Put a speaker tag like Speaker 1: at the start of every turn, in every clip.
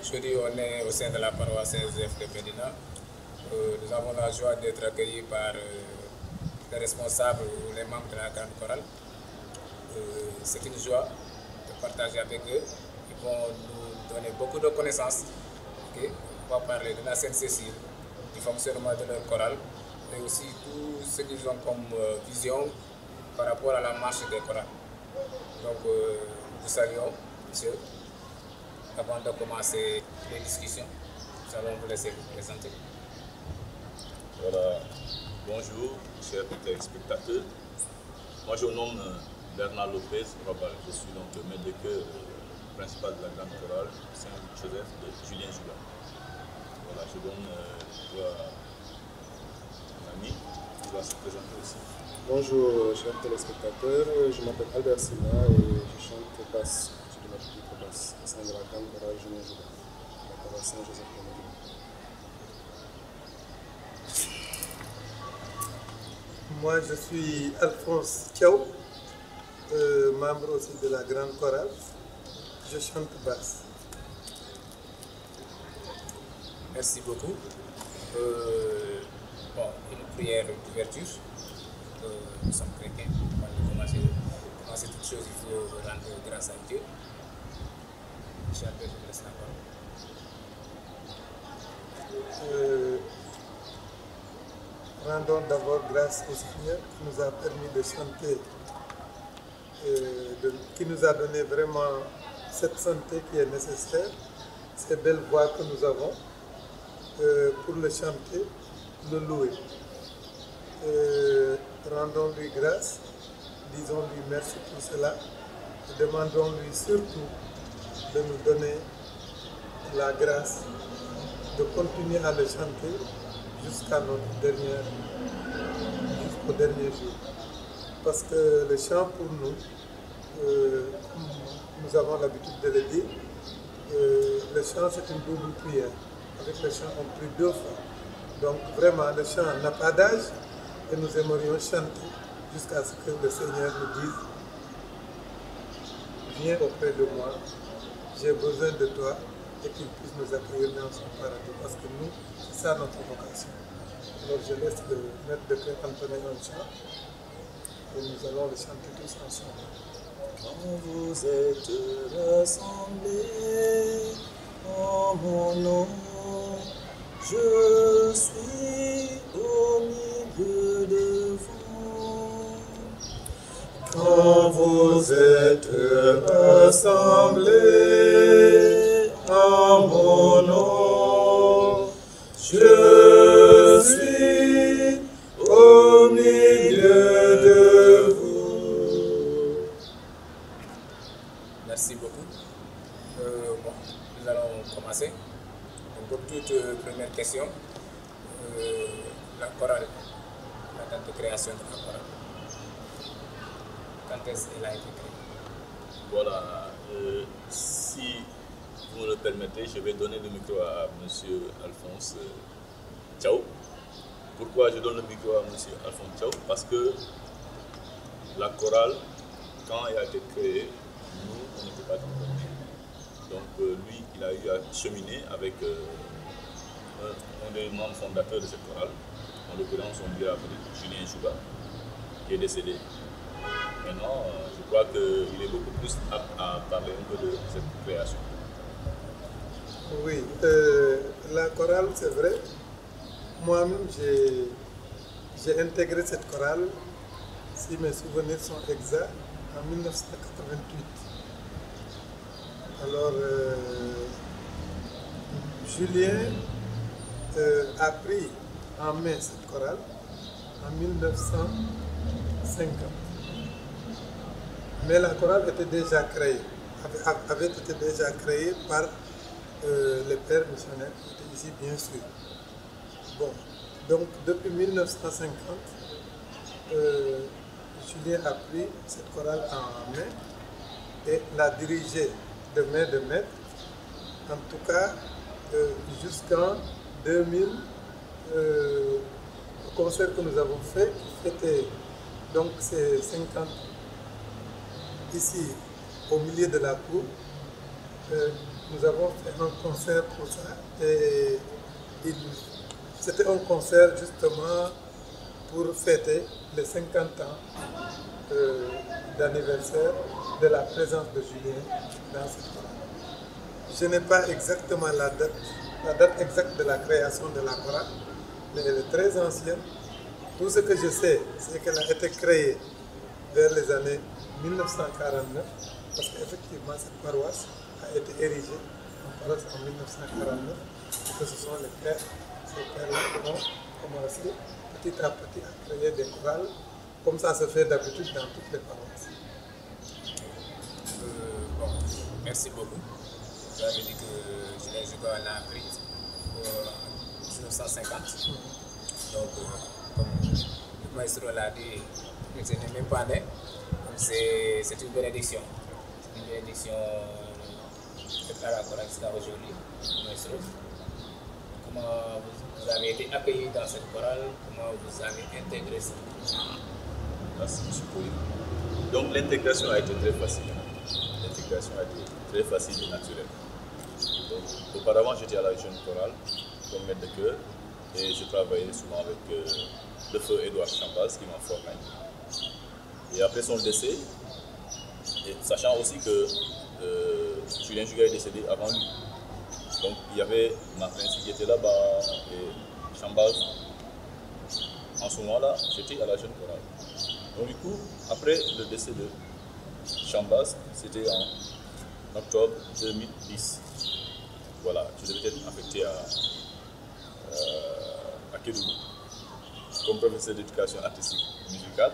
Speaker 1: Aujourd'hui, on est au sein de la paroisse Saint-Joseph de Médina. Nous avons la joie d'être accueillis par les responsables ou les membres de la grande chorale. C'est une joie de partager avec eux. Ils vont nous donner beaucoup de connaissances. Okay? On va parler de la Sainte-Cécile, du fonctionnement de leur chorale, mais aussi tout ce qu'ils ont comme vision par rapport à la marche des chorales. Donc, nous saluons, monsieur. Avant de commencer les discussions, nous allons vous laisser vous présenter.
Speaker 2: Voilà, bonjour, chers téléspectateurs. Moi, je me nomme Bernard Lopez Robal. Je suis donc le maître de chœur principal de la grande chorale Saint-Joseph de Julien Jouba. Voilà, je donne à mon ami qui va se présenter aussi.
Speaker 3: Bonjour, chers téléspectateurs. Je m'appelle Albert Sina et je chante basse. Je suis de la petite basse au sein de la grande chorale Julien Jouba, la chorale Saint-Joseph de Médina.
Speaker 4: Moi, je suis Alphonse Thiaw, membre aussi de la grande chorale. Je chante basse.
Speaker 1: Merci beaucoup. Une prière d'ouverture. Nous sommes chrétiens. Avant de commencer toute chose, il faut rendre grâce à Dieu. Cher Père, je vous laisse la parole.
Speaker 4: Rendons d'abord grâce au Seigneur qui nous a permis de chanter, qui nous a donné vraiment cette santé qui est nécessaire, ces belles voix que nous avons pour le chanter, le louer. Rendons-lui grâce, disons-lui merci pour cela et demandons-lui surtout de nous donner la grâce de continuer à le chanter jusqu'au dernier jour. Parce que le chant pour nous, comme nous avons l'habitude de le dire, le chant c'est une double prière. Avec le chant on prie 2 fois. Donc vraiment le chant n'a pas d'âge et nous aimerions chanter jusqu'à ce que le Seigneur nous dise « Viens auprès de moi, j'ai besoin de toi » et qu'il puisse nous accueillir dans son paradis. Parce que nous, c'est ça notre vocation. Alors je laisse le maître de chœur entonner un chant et nous allons le chanter tous ensemble.
Speaker 2: Quand vous êtes rassemblés en mon nom, je suis au milieu de vous. Quand vous êtes rassemblés en mon nom, je suis au milieu de vous.
Speaker 1: Merci beaucoup. Nous allons commencer. Donc, toute première question, la chorale, la date de création de la chorale. Quand est-ce qu'elle a été créée?
Speaker 2: Voilà, si vous me le permettez, je vais donner le micro à M. Alphonse Thiaw. Pourquoi je donne le micro à M. Alphonse Thiaw? Parce que la chorale, quand elle a été créée, nous, on n'était pas comprenés. Donc lui, il a eu à cheminer avec un des membres fondateurs de cette chorale. En l'occurrence, on lui a appelé Julien Jouba, qui est décédé. Maintenant, je crois qu'il est beaucoup plus apte à parler un peu de cette création.
Speaker 4: Oui, la chorale, c'est vrai. Moi-même, j'ai intégré cette chorale, si mes souvenirs sont exacts, en 1988. Alors, Julien a pris en main cette chorale en 1950. Mais la chorale était déjà créée, avait été déjà créée par les pères missionnaires qui étaient ici, bien sûr. Bon, donc depuis 1950, Julien a pris cette chorale en main et l'a dirigée de main de maître, en tout cas jusqu'en 2000, le concert que nous avons fait, était donc ces 50 ici au milieu de la cour, nous avons fait un concert pour ça et c'était un concert justement pour fêter les 50 ans d'anniversaire de la présence de Julien dans cette chorale. Je n'ai pas exactement la date exacte de la création de la chorale, mais elle est très ancienne. Tout ce que je sais, c'est qu'elle a été créée vers les années 1949, parce qu'effectivement cette paroisse a été érigée en paroisse en 1949, et que ce sont ces pères-là qui ont commencé petit à petit à créer des chorales, comme ça se fait d'habitude dans toutes les paroisses.
Speaker 1: Bon, merci beaucoup. Vous avez dit que Julien Juga l'a appris en 1950. Donc, comme le maestro l'a dit, je n'ai même pas né. C'est une bénédiction. C'est une bénédiction faite à la chorale jusqu'à aujourd'hui. Maestro, comment vous avez été accueilli dans cette chorale? Comment vous avez intégré ça?
Speaker 2: Merci, M. Pouli. Donc, l'intégration a été très facile. L'intégration a été très facile et naturelle. Donc, auparavant, j'étais à la jeune chorale comme maître de chœur et je travaillais souvent avec le feu Édouard Chambaz qui m'a formé. Et après son décès, et sachant aussi que Julien Juga est décédé avant lui, donc il y avait Martin qui était là-bas et Chambaz. En ce moment-là, j'étais à la jeune chorale. Donc du coup, après le décès de Chambaz, c'était en octobre 2010. Voilà, je devais être affecté à Kédougou comme professeur d'éducation artistique musicale.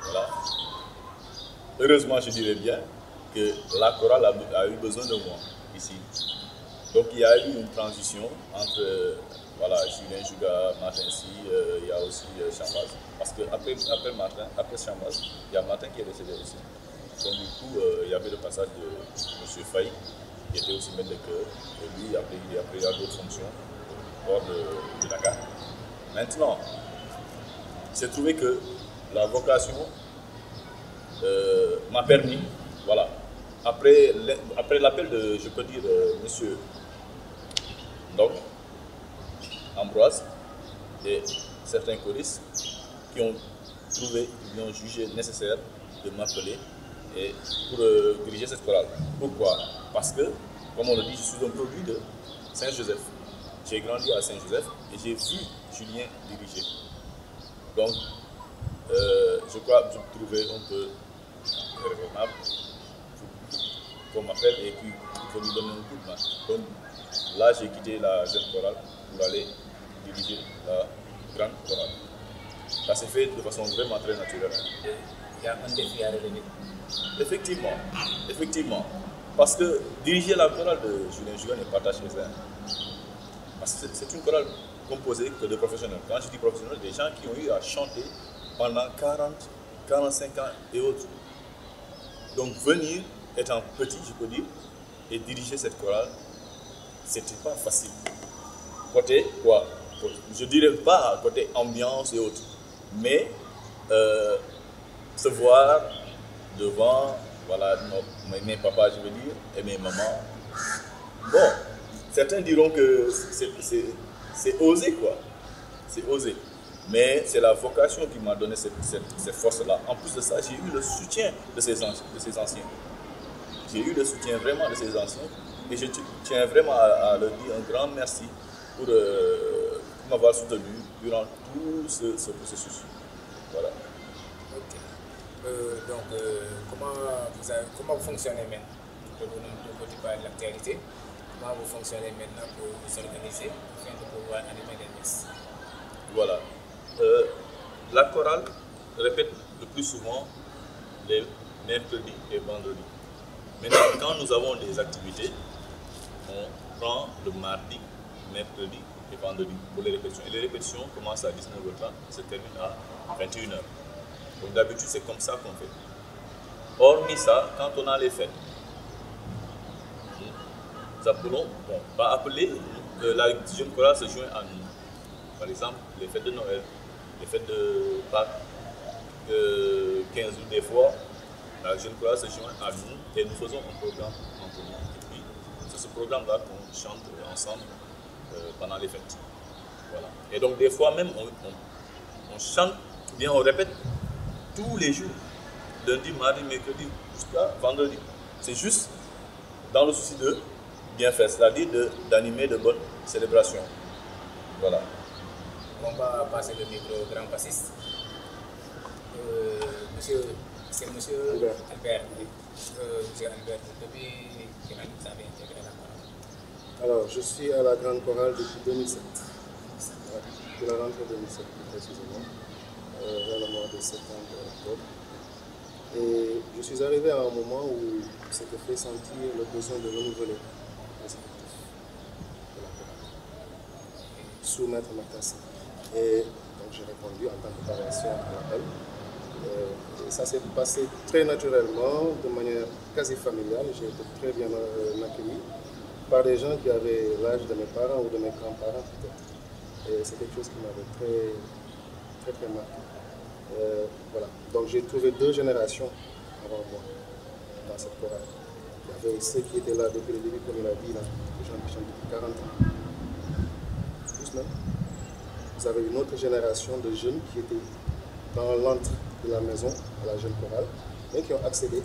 Speaker 2: Voilà. Heureusement, je dirais bien que la chorale a eu besoin de moi ici. Donc il y a eu une transition entre Julien Juga, Martin Si, il y a aussi Chambaz. Parce qu'après après Chambaz, il y a Martin qui est décédé aussi. Donc du coup, il y avait le passage de M. Faye, qui était aussi maître de chœur. Et lui, après, il a d'autres fonctions hors de Dakar. Maintenant, j'ai trouvé que la vocation m'a permis, voilà, après l'appel de, je peux dire, M. Donc, Ambroise et certains choristes qui ont jugé nécessaire de m'appeler et pour diriger cette chorale. Pourquoi? Parce que, comme on le dit, je suis un produit de Saint-Joseph. J'ai grandi à Saint-Joseph et j'ai vu Julien diriger. Donc, je crois que je me trouvais un peu raisonnable qu'on m'appelle et puis il faut lui donner un coup de main. Donc, là, j'ai quitté la jeune chorale pour aller diriger la grande chorale. Ça s'est fait de façon vraiment très naturelle.
Speaker 1: Il y a un défi à relever.
Speaker 2: Effectivement. Parce que diriger la chorale de Julien Juga n'est pas tâche aisée. Parce que c'est une chorale composée que de professionnels. Quand je dis professionnels, des gens qui ont eu à chanter pendant 40, 45 ans et autres. Donc venir, étant petit, je peux dire, et diriger cette chorale, c'était pas facile. Côté quoi? Je dirais pas côté ambiance et autres, mais se voir devant, voilà, mes papas, je veux dire, et mes mamans. Bon, certains diront que c'est osé, quoi. C'est osé. Mais c'est la vocation qui m'a donné cette force-là. En plus de ça, j'ai eu le soutien de ces anciens. J'ai eu le soutien vraiment de ces anciens. Et je tiens vraiment à leur dire un grand merci pour m'avoir soutenu durant tout ce processus. Voilà.
Speaker 1: Ok. Donc, comment vous fonctionnez maintenant? Pour vous côté par l'actualité, comment vous fonctionnez maintenant pour vous organiser afin de pouvoir animer des messes?
Speaker 2: Voilà. La chorale répète le plus souvent les mercredis et vendredis. Maintenant, quand nous avons des activités, on prend le mardi, mercredi et vendredi pour les répétitions. Et les répétitions commencent à 19h30 et se terminent à 21h. Donc d'habitude, c'est comme ça qu'on fait. Hormis ça, quand on a les fêtes, nous appelons, pas appeler, la jeune chorale se joint à nous. Par exemple, les fêtes de Noël, les fêtes de Pâques, 15 août des fois, la jeune chorale se joint à nous et nous faisons un programme en commun. Et puis, programme-là qu'on chante ensemble pendant les fêtes. Voilà. Et donc des fois même, on chante, bien on répète tous les jours, lundi, mardi, mercredi, jusqu'à vendredi. C'est juste dans le souci de bien faire, c'est-à-dire d'animer de bonnes célébrations. Voilà.
Speaker 1: On va passer le micro au grand bassiste. C'est monsieur Albert. Monsieur Albert, depuis quelle année vous avez intégré la chorale?
Speaker 3: Alors, je suis à la Grande Chorale depuis 2007. Ouais, depuis la rentrée 2007, plus précisément, vers le mois de septembre, octobre. Et je suis arrivé à un moment où s'était fait sentir le besoin de renouveler les effectifs de la chorale, sous Maître Martassi. Et donc j'ai répondu en tant que paroissien à l'appel. Et ça s'est passé très naturellement, de manière quasi familiale. J'ai été très bien accueilli par des gens qui avaient l'âge de mes parents ou de mes grands-parents peut-être. Et c'est quelque chose qui m'avait très marqué. Voilà. Donc j'ai trouvé 2 générations avant moi dans cette chorale. Il y avait ceux qui étaient là depuis le début, comme il a dit, là, les gens qui chantent depuis 40 ans. Plus même. Vous avez une autre génération de jeunes qui étaient dans l'antre de la maison, à la jeune chorale, mais qui ont accédé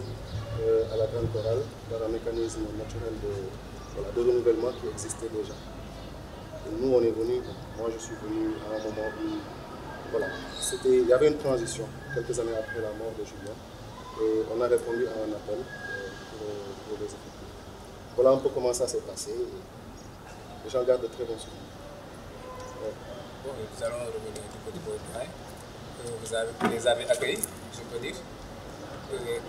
Speaker 3: à la grande chorale dans un mécanisme naturel de renouvellement qui existait déjà. Et nous, on est venus, moi je suis venu à un moment où voilà, il y avait une transition, quelques années après la mort de Julien, et on a répondu à un appel pour les effectifs. Voilà un peu comment ça s'est passé, et j'en garde de très bons souvenirs. Ouais.
Speaker 1: Bon, nous allons revenir un petit peu au travail. Vous les avez accueillis, je peux dire.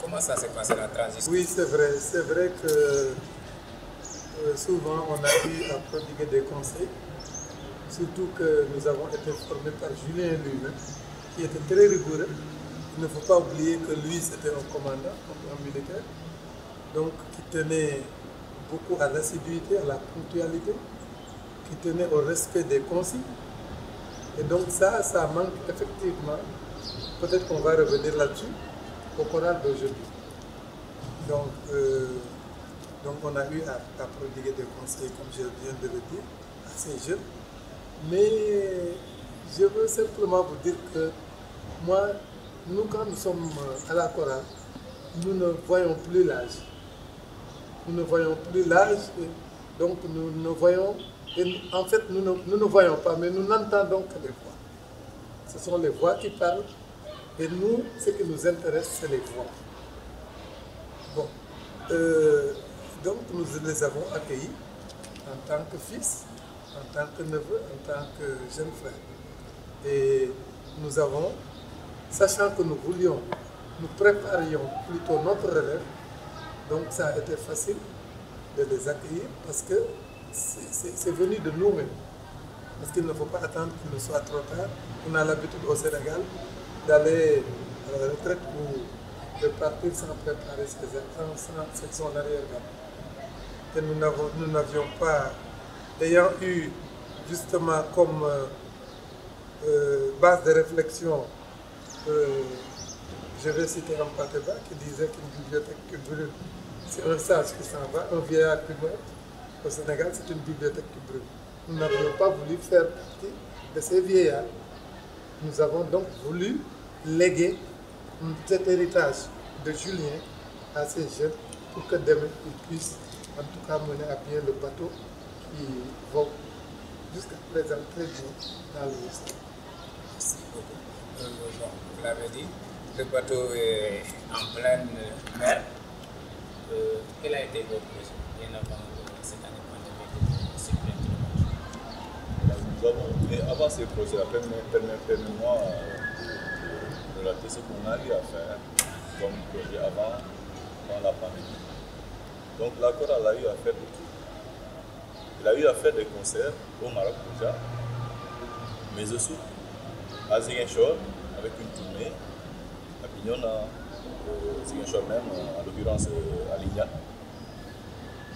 Speaker 1: Comment ça s'est passé la transition?
Speaker 4: Oui, c'est vrai que souvent on a eu à prodiguer des conseils. Surtout que nous avons été formés par Julien lui-même, qui était très rigoureux. Il ne faut pas oublier que lui, c'était un commandant, un militaire, donc qui tenait beaucoup à l'assiduité, à la ponctualité, qui tenait au respect des consignes. Et donc ça manque effectivement, peut-être qu'on va revenir là-dessus, au choral d'aujourd'hui. Donc on a eu à prodiguer des conseils, comme je viens de le dire, à ces jeunes. Mais je veux simplement vous dire que moi, nous quand nous sommes à la chorale, nous ne voyons plus l'âge. Nous ne voyons plus l'âge, donc nous ne voyons, en fait nous ne voyons pas, mais nous n'entendons que les voix. Ce sont les voix qui parlent, et nous, ce qui nous intéresse, c'est les voix. Bon, donc nous les avons accueillis en tant que fils, en tant que neveu, en tant que jeune frère. Et nous avons, sachant que nous préparions plutôt notre relève, donc ça a été facile de les accueillir parce que c'est venu de nous-mêmes. Parce qu'il ne faut pas attendre qu'il ne soit trop tard. On a l'habitude au Sénégal d'aller à la retraite ou de partir sans préparer ses enfants, sans son arrière-garde. Et nous n'avions pas, ayant eu justement comme base de réflexion, je vais citer un Pateba qui disait qu'une bibliothèque qui brûle, c'est un sage qui s'en va, un vieillard qui meurt. Au Sénégal, c'est une bibliothèque qui brûle. Nous n'avions pas voulu faire partie de ces vieillards. Nous avons donc voulu léguer cet héritage de Julien à ces jeunes pour que demain ils puissent en tout cas mener à bien le bateau qui va jusqu'à présent très bien dans l'Ouest.
Speaker 1: Merci beaucoup. Vous l'avez dit, le bateau est en pleine mer. Quel a été votre projet bien avant cette année pandémique de supplément
Speaker 2: de bateau? Mais avant ces projets-là, permets-moi de relater ce qu'on a eu à faire comme projet avant la pandémie. Donc la chorale a eu à faire de tout. Il a eu à faire des concerts au Maroc déjà, mais aussi à Ziguinchor avec une tournée, à Bignona, Ziguinchor même, en l'occurrence à Lignan.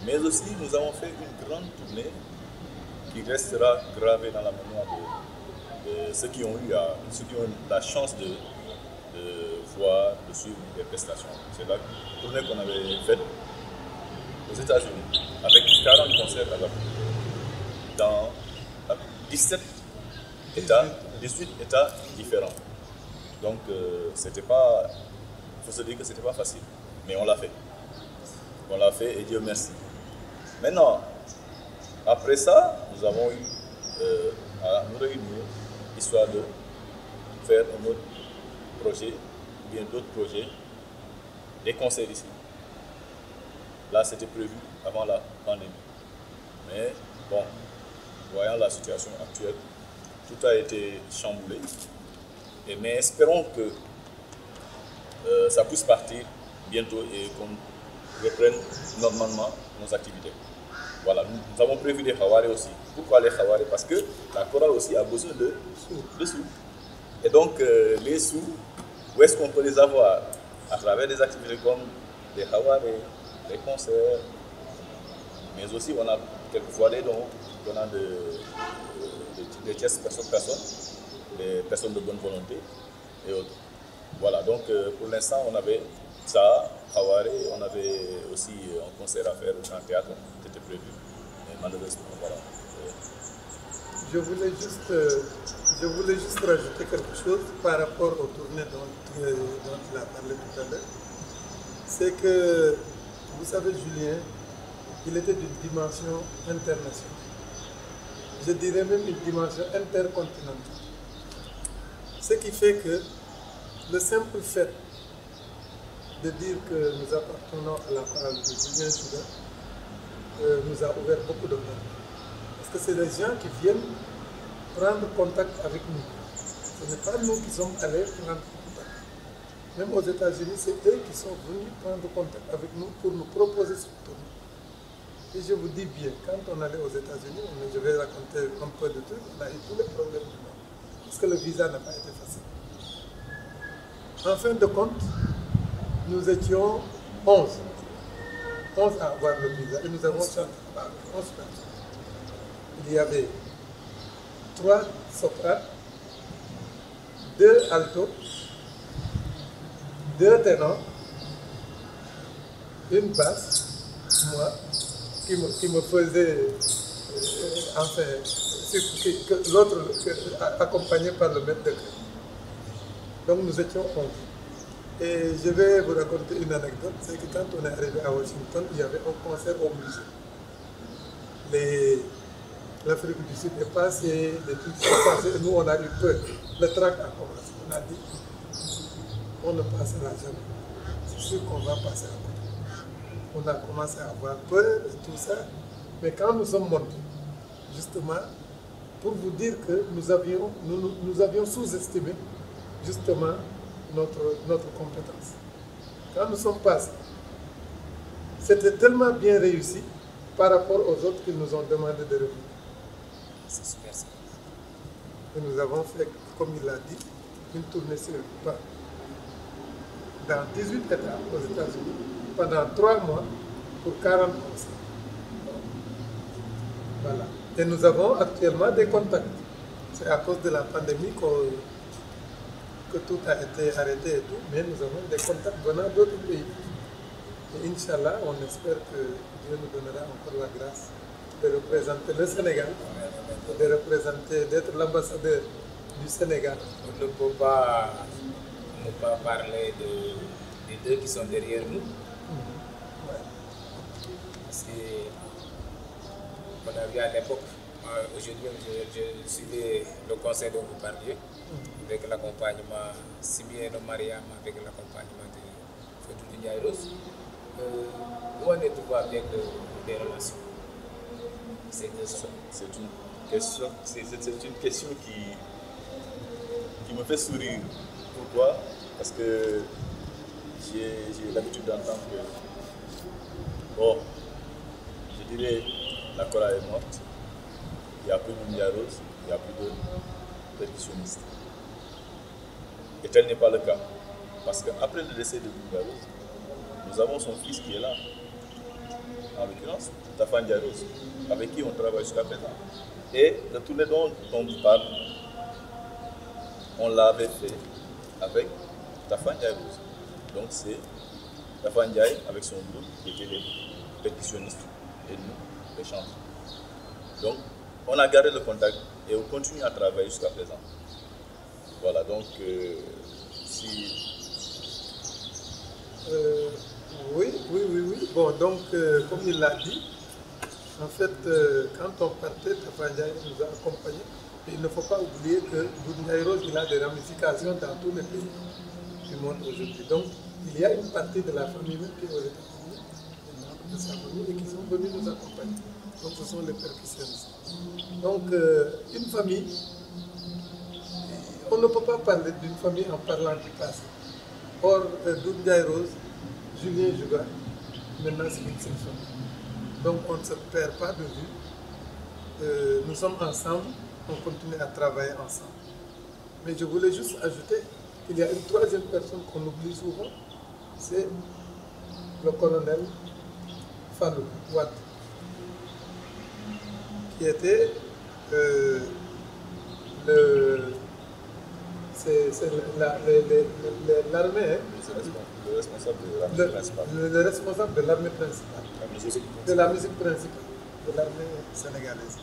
Speaker 2: Mais aussi nous avons fait une grande tournée qui restera gravée dans la mémoire de ceux qui ont eu la chance de voir, de suivre des prestations. C'est la tournée qu'on avait faite aux États-Unis, avec 40 concerts à l'appui, dans 17 États, 18 États différents. Donc, c'était pas, il faut se dire que c'était pas facile, mais on l'a fait. On l'a fait et Dieu merci. Maintenant, après ça, nous avons eu à nous réunir, histoire de faire un autre projet, bien d'autres projets, des concerts ici. Là, c'était prévu avant la pandémie. Mais bon, voyant la situation actuelle, tout a été chamboulé. Mais espérons que ça puisse partir bientôt et qu'on reprenne normalement nos activités. Voilà, nous avons prévu des Khawari aussi. Pourquoi les Khawari? Parce que la chorale aussi a besoin de sous. Et donc, les sous, où est-ce qu'on peut les avoir? À travers des activités comme des Khawari, des concerts, mais aussi on a quelquefois des dons venant des tierces personnes, des personnes de bonne volonté et autres. Voilà, donc pour l'instant on avait ça, Khawari, on avait aussi un concert à faire au Grand Théâtre, c'était prévu, mais malheureusement, voilà.
Speaker 4: Je voulais juste rajouter quelque chose par rapport aux tournées dont il a parlé tout à l'heure. C'est que, vous savez, Julien, il était d'une dimension internationale. Je dirais même une dimension intercontinentale. Ce qui fait que le simple fait de dire que nous appartenons à la chorale de Julien Souda nous a ouvert beaucoup de portes. Parce que c'est des gens qui viennent prendre contact avec nous. Ce n'est pas nous qui sommes allés prendre contact. Même aux États-Unis, c'est eux qui sont venus prendre contact avec nous pour nous proposer ce tournoi. Et je vous dis bien, quand on allait aux États-Unis, je vais raconter un peu de trucs, on a eu tous les problèmes du monde. Parce que le visa n'a pas été facile. En fin de compte, nous étions 11 à avoir le visa et nous avons chanté par 11 personnes. Il y avait 3 sopranes, 2 altos, 2 ténors, une basse, moi, qui me faisait, enfin, l'autre accompagné par le maître de chœur. Donc nous étions 11. Et je vais vous raconter une anecdote, c'est que quand on est arrivé à Washington, il y avait un concert au musée. L'Afrique du Sud est passée, les trucs sont passés, et nous on a eu peur. Le trac a commencé, on a dit, on ne passera jamais. C'est sûr qu'on va passer à côté. On a commencé à avoir peur et tout ça, mais quand nous sommes montés, justement, pour vous dire que nous avions sous-estimé justement notre compétence. Quand nous sommes passés, c'était tellement bien réussi par rapport aux autres qui nous ont demandé de revenir.
Speaker 1: C'est super ça.
Speaker 4: Et nous avons fait, comme il l'a dit, une tournée sur dans 18 États aux États-Unis pendant 3 mois pour 40 concerts. Voilà. Et nous avons actuellement des contacts. C'est à cause de la pandémie que tout a été arrêté et tout, mais nous avons des contacts venant d'autres pays. Et Inch'Allah, on espère que Dieu nous donnera encore la grâce de représenter le Sénégal, d'être l'ambassadeur du Sénégal.
Speaker 1: On ne peut pas ne pas parler des deux qui sont derrière nous.
Speaker 4: Ouais.
Speaker 1: Parce qu'on a vu à l'époque, aujourd'hui je suivais le conseil dont vous parliez, avec l'accompagnement Simieno Mariam, avec l'accompagnement de Fodou Ndiaye Rose. Où en êtes-vous avec des relations? C'est
Speaker 2: une question qui me fait sourire. Pourquoi? Parce que j'ai l'habitude d'entendre que, bon, je dirais, la chorale est morte, il n'y a plus de Ndiaye Rose, il n'y a plus de percussionnistes. Et tel n'est pas le cas. Parce qu'après le décès de Ndiaye Rose, nous avons son fils qui est là, en l'occurrence, Tafa Ndiaye Rose, avec qui on travaille jusqu'à présent. Et la tournée dont on parle, on l'avait fait avec Tafa Ndiaye Rose. Donc c'est Tafa Ndiaye avec son groupe qui était les percussionnistes et nous, les chantres. Donc, on a gardé le contact et on continue à travailler jusqu'à présent. Voilà, donc,
Speaker 4: Oui. Bon, donc, comme il l'a dit, en fait, quand on partait, Tafa Ndiaye nous a accompagnés. Et il ne faut pas oublier que Doudou Ndiaye Rose, il a des ramifications dans tous les pays du monde aujourd'hui. Donc, il y a une partie de la famille même qui est aux États-Unis, de sa famille, et qui sont venus nous accompagner. Donc, ce sont les percussionnistes. Donc, une famille, on ne peut pas parler d'une famille en parlant du passé. Or, Doudou Ndiaye Rose, Julien Jouga, maintenant c'est une seule famille. Donc, on ne se perd pas de vue. Nous sommes ensemble, on continue à travailler ensemble. Mais je voulais juste ajouter qu'il y a une troisième personne qu'on oublie souvent, c'est le colonel Fallou Wade, qui était l'armée, hein?
Speaker 2: Le responsable de l'armée principale.
Speaker 4: Le responsable de l'armée principale, de la musique principale de l'armée sénégalaise,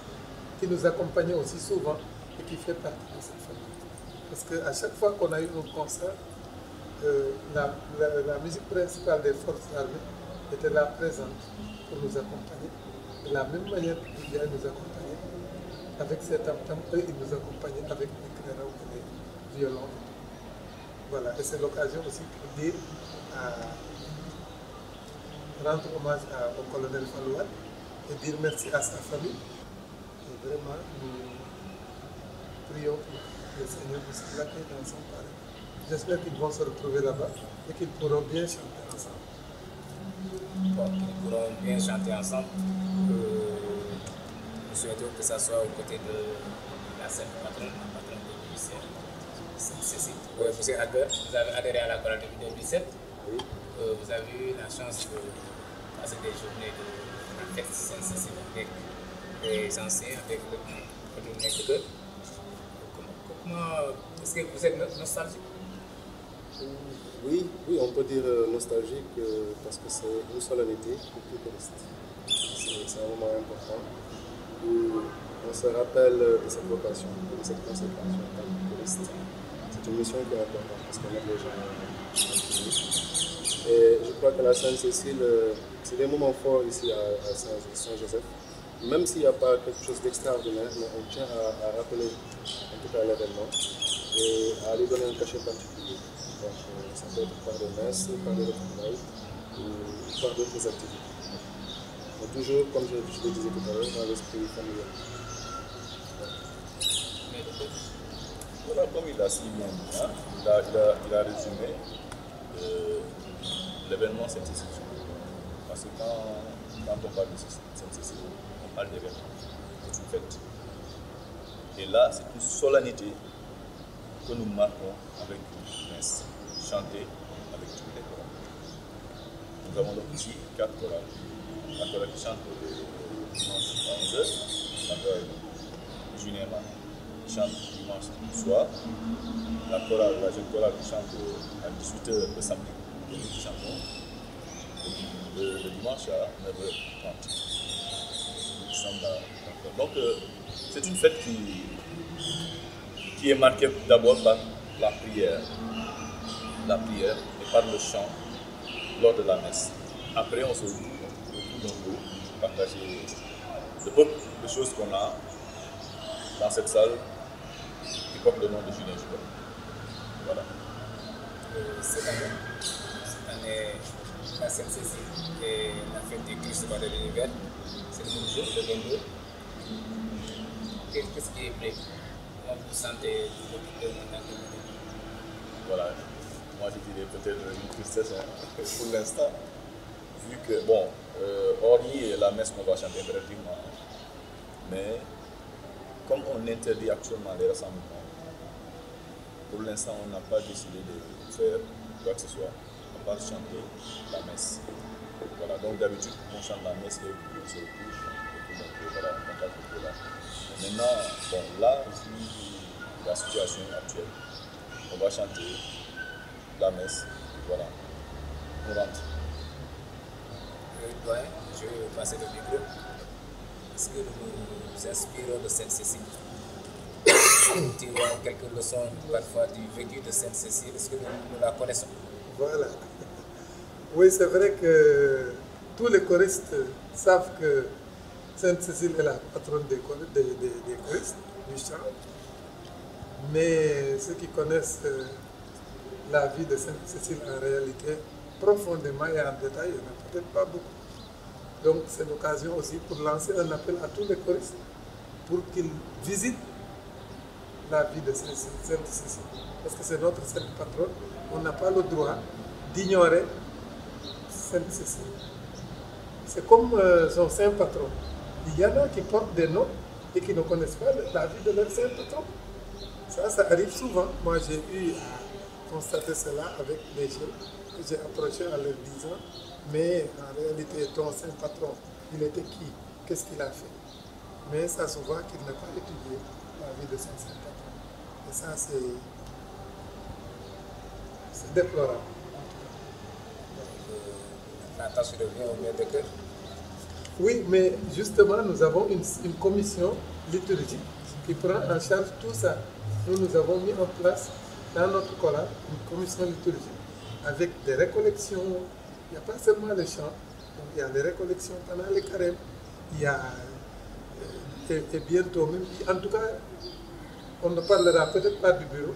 Speaker 4: qui nous accompagnait aussi souvent et qui fait partie de cette famille. Parce qu'à chaque fois qu'on a eu un concert, la musique principale des forces armées était là présente pour nous accompagner. De la même manière que Didier nous accompagnait avec ses tam-tams, eux ils nous accompagnaient avec les clairons et les violons. Voilà, et c'est l'occasion aussi pour dire, rendre hommage au colonel Fallou Wade et dire merci à sa famille. Et vraiment, nous prions pour le Seigneur de se placer dans son paradis. J'espère qu'ils vont se retrouver là-bas et qu'ils pourront bien chanter ensemble.
Speaker 1: Bon, qu'ils pourront bien chanter ensemble. Nous souhaitons que ça soit aux côtés de la sainte patronne de Lucien, Sainte-Cécile. Monsieur Albert, vous avez adhéré à la chorale depuis 2017.
Speaker 3: Oui.
Speaker 1: Vous avez eu la chance de passer des journées de la fête Sainte-Cécile avec les anciens, avec le maître. Comment est-ce que vous êtes nostalgique?
Speaker 3: Oui, on peut dire nostalgique parce que c'est une solennité pour tout touriste. C'est un moment important où on se rappelle de cette vocation, de cette consécration en tant que touriste. C'est une mission qui est importante parce qu'on aide les gens en public. Et je crois que la Sainte-Cécile, c'est des moments forts ici à Saint-Joseph. Même s'il n'y a pas quelque chose d'extraordinaire, mais on tient à rappeler en tout cas l'événement et à lui donner un cachet particulier. Donc, ça peut être par des messes, par des retrouvailles ou par d'autres activités. Mais toujours, comme je le disais tout à l'heure, dans l'esprit familial.
Speaker 2: Voilà, comme il a si bien dit, hein, il a résumé l'événement Sainte-Cécile. Parce que quand on parle de Sainte-Cécile, on parle d'événement, c'est une fête. Et là, c'est une solennité que nous marquons avec une messe, chantée avec tous les chorales. Nous avons donc ici 4 chorales. La chorale qui chante le dimanche à 11h, la chorale Julien qui chante dimanche soir, la jeune chorale qui chante à 18h le samedi, et nous qui chantons le dimanche à 9h30. Nous sommes là. Donc, c'est une fête qui est marquée d'abord par la prière et par le chant lors de la messe. Après, on se retrouve autour d'un pot, partager le peu de choses qu'on a dans cette salle qui porte le nom de Julien Jouga. Voilà.
Speaker 1: Cette année, la Sainte-Cécile et la fête du Christ de l'univers, c'est le même jour, le 22. Qu'est-ce qui est prévu? Comment vous sentez de
Speaker 2: Voilà, moi je dirais peut-être une tristesse pour l'instant, vu que, bon, hormis la messe qu'on va chanter impérativement, mais comme on interdit actuellement les rassemblements, pour l'instant on n'a pas décidé de faire quoi que ce soit, on va chanter la messe. Voilà, donc d'habitude on chante la messe et on se retrouve, donc voilà, on contacte le là. Maintenant, bon, là, vu la situation actuelle, on va chanter la messe, voilà, on rentre.
Speaker 1: Ouais, je vais passer le micro. Est-ce que nous nous inspirons de Sainte-Cécile? Tu vois quelques leçons parfois du vécu de Sainte-Cécile, est-ce que nous la connaissons?
Speaker 4: Voilà. Oui, c'est vrai que tous les choristes savent que Sainte-Cécile est la patronne des choristes, du chant. Mais ceux qui connaissent la vie de Sainte-Cécile en réalité, profondément et en détail, il n'y en a peut-être pas beaucoup. Donc c'est l'occasion aussi pour lancer un appel à tous les choristes pour qu'ils visitent la vie de Sainte-Cécile. Parce que c'est notre sainte patronne. On n'a pas le droit d'ignorer Sainte-Cécile. C'est comme son saint patron. Il y en a qui portent des noms et qui ne connaissent pas la vie de leur saint patron. Ça arrive souvent. Moi, j'ai eu à constater cela avec des jeunes que j'ai approchés en leur disant, mais en réalité, ton saint patron, il était qui? Qu'est-ce qu'il a fait? Mais ça se voit qu'il n'a pas étudié la vie de son saint patron. Et ça, c'est déplorable.
Speaker 1: La tâche revient au maître de cœur.
Speaker 4: Oui, mais justement, nous avons une commission liturgique qui prend en charge tout ça. Nous avons mis en place dans notre chorale une commission liturgique avec des récollections. Il n'y a pas seulement les chants, il y a les récollections pendant les carêmes. Il y a, et bientôt même, en tout cas, on ne parlera peut-être pas du bureau,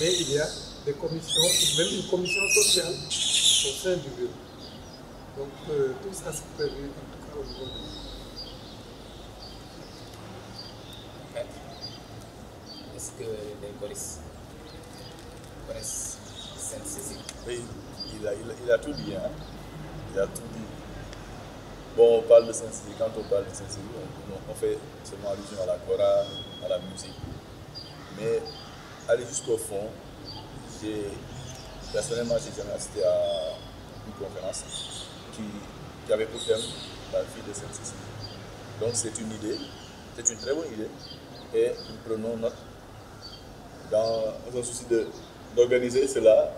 Speaker 4: mais il y a des commissions, même une commission sociale au sein du bureau. Donc tout ça c'est prévu en tout cas au niveau de...
Speaker 1: Est-ce que les choristes connaissent Sainte-Cécile?
Speaker 2: Oui, il a tout dit. Hein. Il a tout dit. Bon, on parle de Sainte-Cécile. Quand on parle de Sainte-Cécile, on fait seulement allusion à la chorale, à la musique. Mais aller jusqu'au fond, personnellement, j'ai jamais assisté à une conférence qui avait pour thème la vie de Sainte-Cécile. Donc c'est une idée, c'est une très bonne idée, et nous prenons note dans un souci d'organiser cela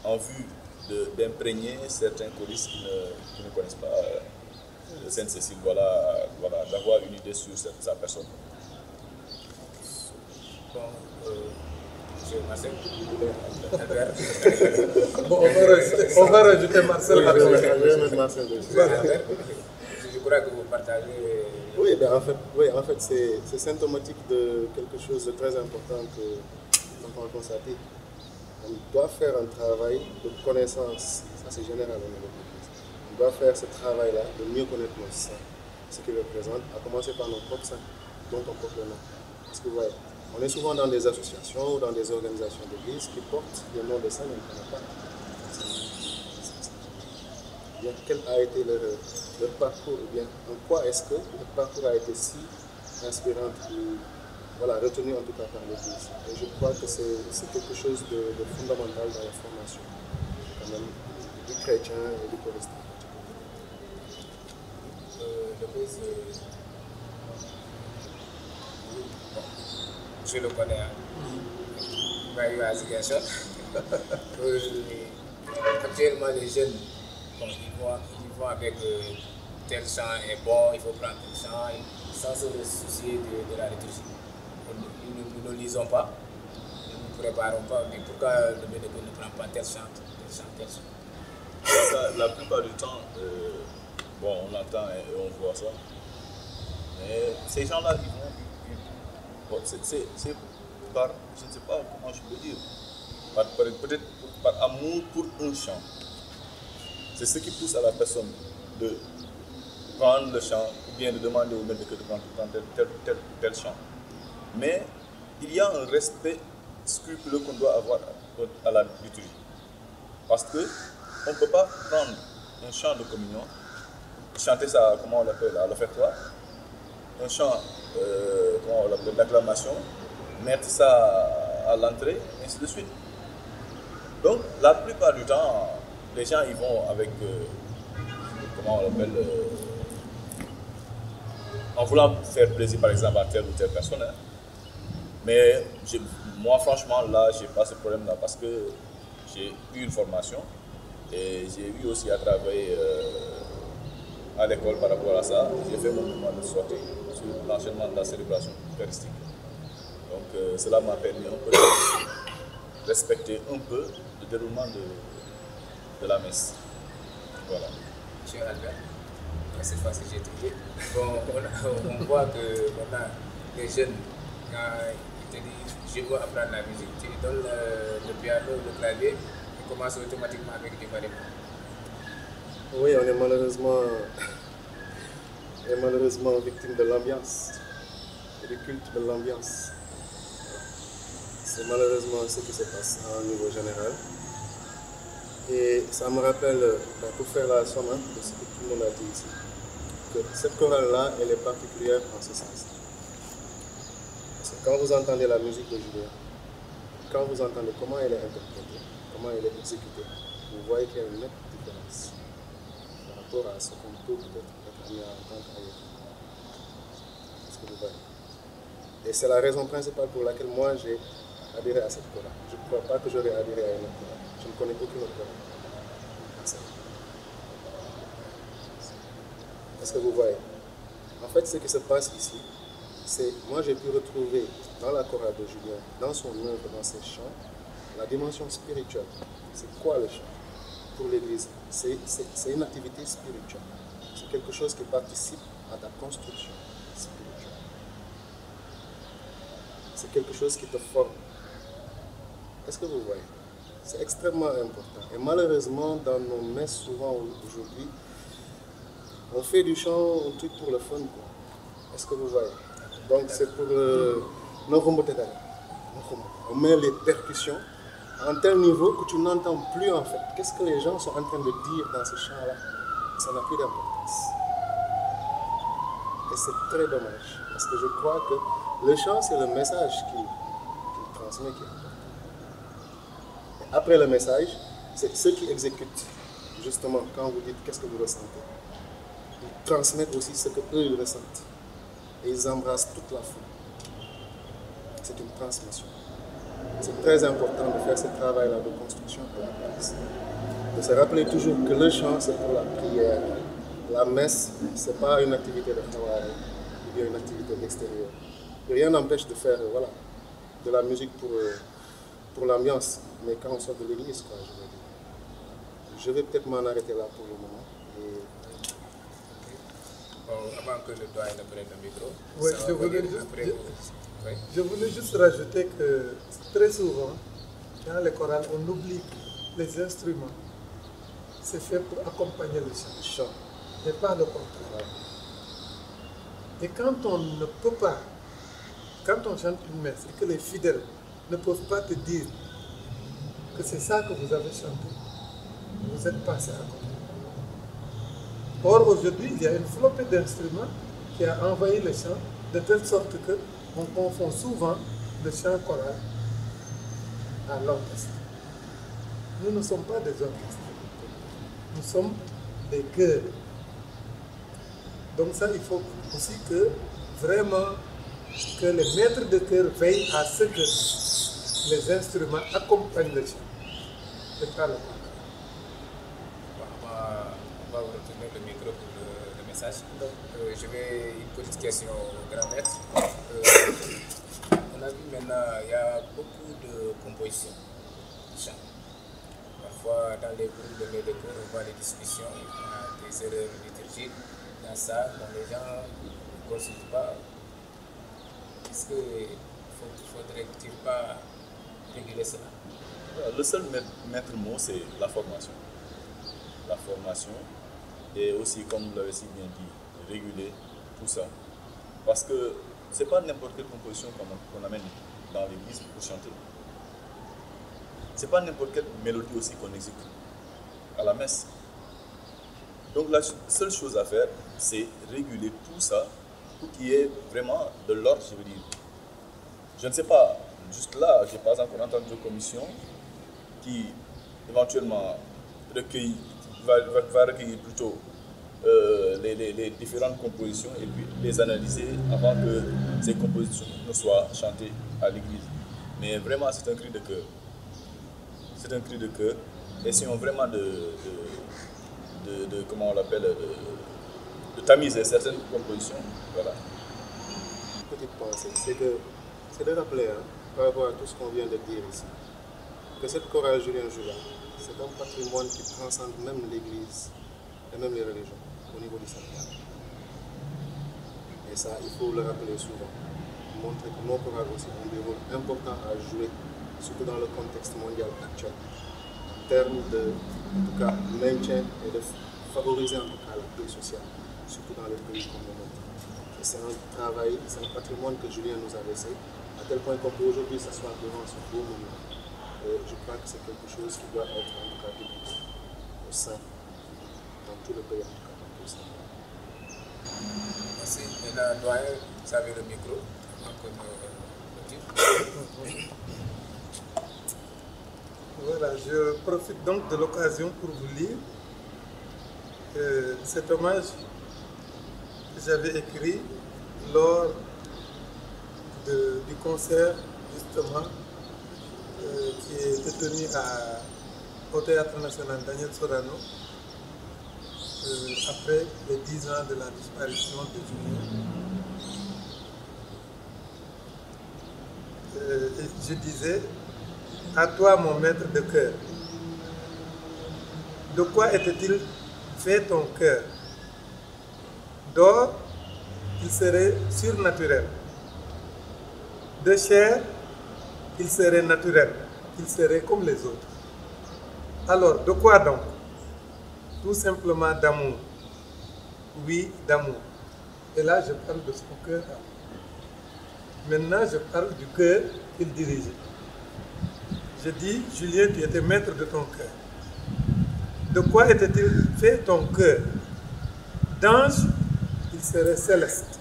Speaker 2: en vue d'imprégner certains choristes qui ne connaissent pas Sainte-Cécile, voilà, d'avoir une idée sur sa personne.
Speaker 1: Bon, monsieur Marcel,
Speaker 4: Bon, on va rajouter Marcel.
Speaker 3: Je vais mettre Marcel dessus.
Speaker 1: je crois que vous partagez.
Speaker 3: Oui, en fait c'est symptomatique de quelque chose de très important qu'on peut constater. On doit faire un travail de connaissance, ça c'est général au niveau de l'Église. On doit faire ce travail-là de mieux connaître nos saints, ce qu'ils représentent, à commencer par nos propres saints, dont on porte le nom. Parce que vous voyez, on est souvent dans des associations ou dans des organisations d'église qui portent le nom de saints, mais on ne connaît pas. Bien, quel a été leur parcours, ou bien en quoi est-ce que leur parcours a été si inspirant ou voilà, retenu en tout cas par l'Église. Et je crois que c'est quelque chose de fondamental dans la formation quand même, du chrétien et du choriste.
Speaker 1: Je le connais. Il m'a eu à Ziguinchor. Actuellement, les jeunes, ils vont avec tel chant est bon, il faut prendre tel chant, sans se soucier de la liturgie. Nous ne lisons pas, nous ne préparons pas. Mais pourquoi le bénévole ne prend pas tel chant, tel chant, tel chant?
Speaker 2: La plupart du temps, bon, on entend et on voit ça. Mais ces gens-là, ils vont. Bon, c'est par, je ne sais pas comment je peux dire, peut-être par amour pour un chant. C'est ce qui pousse à la personne de prendre le chant ou bien de demander au maître de prendre tel chant. Mais il y a un respect scrupuleux qu'on doit avoir à la liturgie. Parce qu'on ne peut pas prendre un chant de communion, chanter ça, comment on l'appelle, à l'offertoire, un chant, comment on l'appelle, d'acclamation, mettre ça à l'entrée, et ainsi de suite. Donc, la plupart du temps, les gens ils vont avec, comment on l'appelle, en voulant faire plaisir par exemple à telle ou telle personne. Hein. Mais moi, franchement, là, je n'ai pas ce problème-là parce que j'ai eu une formation et j'ai eu aussi à travailler à l'école par rapport à ça. J'ai fait mon mouvement de sortie sur l'enchaînement de la célébration eucharistique. Donc cela m'a permis un peu de respecter un peu le déroulement de la messe. Voilà.
Speaker 1: Monsieur Albert, cette fois-ci j'ai trouvé. Bon, on voit que maintenant, les jeunes, quand ils te disent je veux apprendre la musique, tu lui donnes le piano, le clavier, ils commencent automatiquement avec du variété.
Speaker 3: Oui, on est malheureusement victime de l'ambiance et du culte de l'ambiance. C'est malheureusement ce qui se passe à un niveau général. Et ça me rappelle, pour faire la somme de ce que tout le monde a dit ici, que cette chorale-là, elle est particulière en ce sens. Parce que quand vous entendez la musique de Julien, quand vous entendez comment elle est interprétée, comment elle est exécutée, vous voyez qu'il y a une nette différence par rapport à ce qu'on peut peut-être être amené à entendre ailleurs. Est-ce que vous voyez? Et c'est la raison principale pour laquelle moi j'ai adhéré à cette chorale. Je ne crois pas que j'aurais adhéré à une autre chorale. Je ne connais aucune autre chorale. Est-ce que vous voyez? En fait, ce qui se passe ici, c'est moi j'ai pu retrouver dans la chorale de Julien, dans son œuvre, dans ses chants, la dimension spirituelle. C'est quoi le chant? Pour l'Église, c'est une activité spirituelle. C'est quelque chose qui participe à ta construction spirituelle. C'est quelque chose qui te forme. Est-ce que vous voyez? C'est extrêmement important. Et malheureusement, dans nos messes, souvent aujourd'hui, on fait du chant, un truc pour le fun, quoi. Est-ce que vous voyez? Donc c'est pour nos rombotedales. On met les percussions à un tel niveau que tu n'entends plus en fait. Qu'est-ce que les gens sont en train de dire dans ce chant-là? Ça n'a plus d'importance. Et c'est très dommage. Parce que je crois que le chant, c'est le message qu'il transmet qui est important. Et après le message, c'est ceux qui exécutent. Justement, quand vous dites qu'est-ce que vous ressentez, ils transmettent aussi ce qu'eux ils ressentent. Et ils embrassent toute la foule. C'est une transmission. C'est très important de faire ce travail-là de construction à la place. De se rappeler toujours que le chant, c'est pour la prière. La messe, ce n'est pas une activité de travail ou bien une activité extérieure. Rien n'empêche de faire de la musique pour l'ambiance. Mais quand on sort de l'église, quoi, je veux dire. Je vais peut-être m'en arrêter là pour le moment. Et
Speaker 1: bon, avant que le doyen ne prenne le micro,
Speaker 4: oui, je voulais juste rajouter que très souvent, dans les chorales, on oublie les instruments. C'est fait pour accompagner le chant, et pas le contraire. Et quand on ne peut pas, quand on chante une messe et que les fidèles ne peuvent pas te dire que c'est ça que vous avez chanté, vous êtes passé à côté. Or, aujourd'hui, il y a une flopée d'instruments qui a envahi le chant de telle sorte qu'on confond souvent le chant choral à l'orchestre. Nous ne sommes pas des orchestres, nous sommes des chœurs. Donc ça, il faut aussi que vraiment que les maîtres de chœur veillent à ce que les instruments accompagnent le chant. C'est pas le cas.
Speaker 1: On va vous retourner le micro pour le message. Je vais une petite question au grand maître. On a vu maintenant, il y a beaucoup de compositions de chant. Parfois, dans les groupes de chœur, on voit des discussions, il y a des erreurs liturgiques. Dans ça, les gens ne consultent pas. Est-ce qu'il ne faudrait-il pas réguler cela?
Speaker 2: Le seul maître mot, c'est la formation. La formation et aussi, comme vous l'avez si bien dit, réguler tout ça. Parce que ce n'est pas n'importe quelle composition qu'on amène dans l'église pour chanter. Ce n'est pas n'importe quelle mélodie aussi qu'on exécute à la messe. Donc la seule chose à faire, c'est réguler tout ça pour qu'il y ait vraiment de l'ordre, je veux dire. Je ne sais pas, juste là, je n'ai pas encore entendu de commission qui éventuellement va recueillir plutôt les différentes compositions et puis les analyser avant que ces compositions ne soient chantées à l'église. Mais vraiment, c'est un cri de cœur. C'est un cri de cœur. Essayons vraiment comment on l'appelle, tamiser certaines compositions. Voilà.
Speaker 3: Petite pensée, c'est de rappeler, hein, par rapport à tout ce qu'on vient de dire ici, que cette chorale Julien Jula, c'est un patrimoine qui transcende même l'Église et même les religions au niveau du Sénégal. Et ça, il faut le rappeler souvent. Montrer que nos chorales aussi ont des rôles importants à jouer, surtout dans le contexte mondial actuel, en termes de, en tout cas, maintien et de favoriser en tout cas la paix sociale, surtout dans les pays comme le nôtre. C'est un travail, c'est un patrimoine que Julien nous a laissé, à tel point qu'on peut aujourd'hui s'asseoir devant ce beau monument. Et je crois que c'est quelque chose qui doit être en tout cas développé au sein, dans tout le pays, en tout cas dans tout le Sénégal.
Speaker 1: Merci. Maintenant, doyen, vous avez le micro.
Speaker 4: Voilà, je profite donc de l'occasion pour vous lire cet hommage que j'avais écrit lors du concert justement qui est tenu au Théâtre National Daniel Sorano après les 10 ans de la disparition de Julien. Je disais, à toi mon maître de cœur, de quoi était-il fait ton cœur? D'or, il serait surnaturel. De chair, il serait naturel. Il serait comme les autres. Alors, de quoi donc? Tout simplement d'amour. Oui, d'amour. Et là, je parle de son cœur. Maintenant, je parle du cœur qu'il dirigeait. Je dis, Julien, tu étais maître de ton cœur. De quoi était-il fait ton cœur? D'ange, il serait céleste.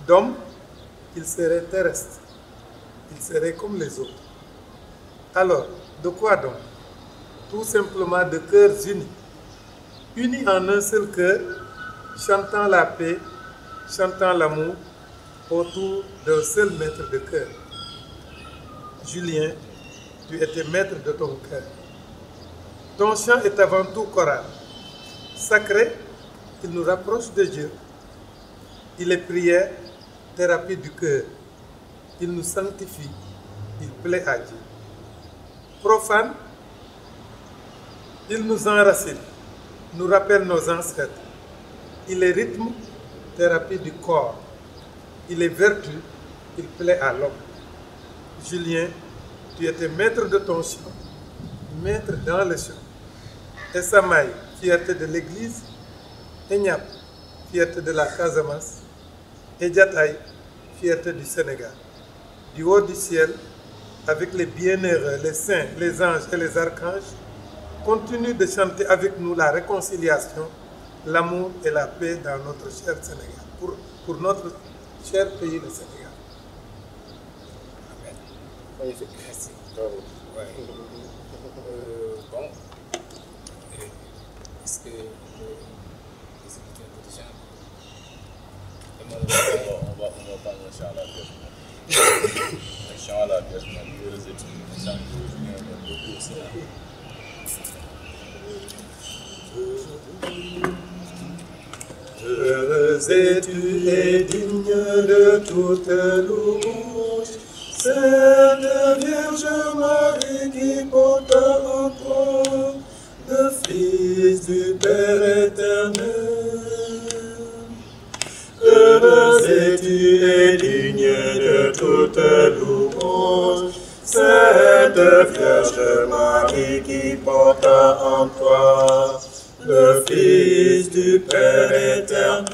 Speaker 4: D'homme, il serait terrestre. Il serait comme les autres. Alors, de quoi donc? Tout simplement de cœurs unis. Unis en un seul cœur, chantant la paix, chantant l'amour, autour d'un seul maître de cœur. Julien, tu étais maître de ton cœur. Ton chant est avant tout choral. Sacré, il nous rapproche de Dieu. Il est prière, thérapie du cœur. Il nous sanctifie, il plaît à Dieu. Profane, il nous enracine, nous rappelle nos ancêtres. Il est rythme, thérapie du corps. Il est vertu, il plaît à l'homme. Julien, tu étais maître de ton chant, maître dans le chant. Et Samaï, fierté de l'Église. Et Niap, fierté de la Casamance. Et Djataï, fierté du Sénégal. Du haut du ciel, avec les bienheureux, les saints, les anges et les archanges, continue de chanter avec nous la réconciliation, l'amour et la paix dans notre cher Sénégal, pour notre cher pays, le Sénégal.
Speaker 1: Amen.
Speaker 3: Magnifique.
Speaker 1: Merci.
Speaker 3: Bravo.
Speaker 1: Ouais. Bon, est-ce que c'est un petit chant?
Speaker 2: On va prendre un chant à la pièce. Un chant à la pièce, un chant que Julien aime beaucoup aussi.
Speaker 4: Heureuse es-tu et digne de toute louange, cette Vierge Marie qui porte en toi le Fils du Père éternel. Heureuse es-tu et digne de toute louange, cette Vierge Marie qui porte en toi le Fils du Père éternel.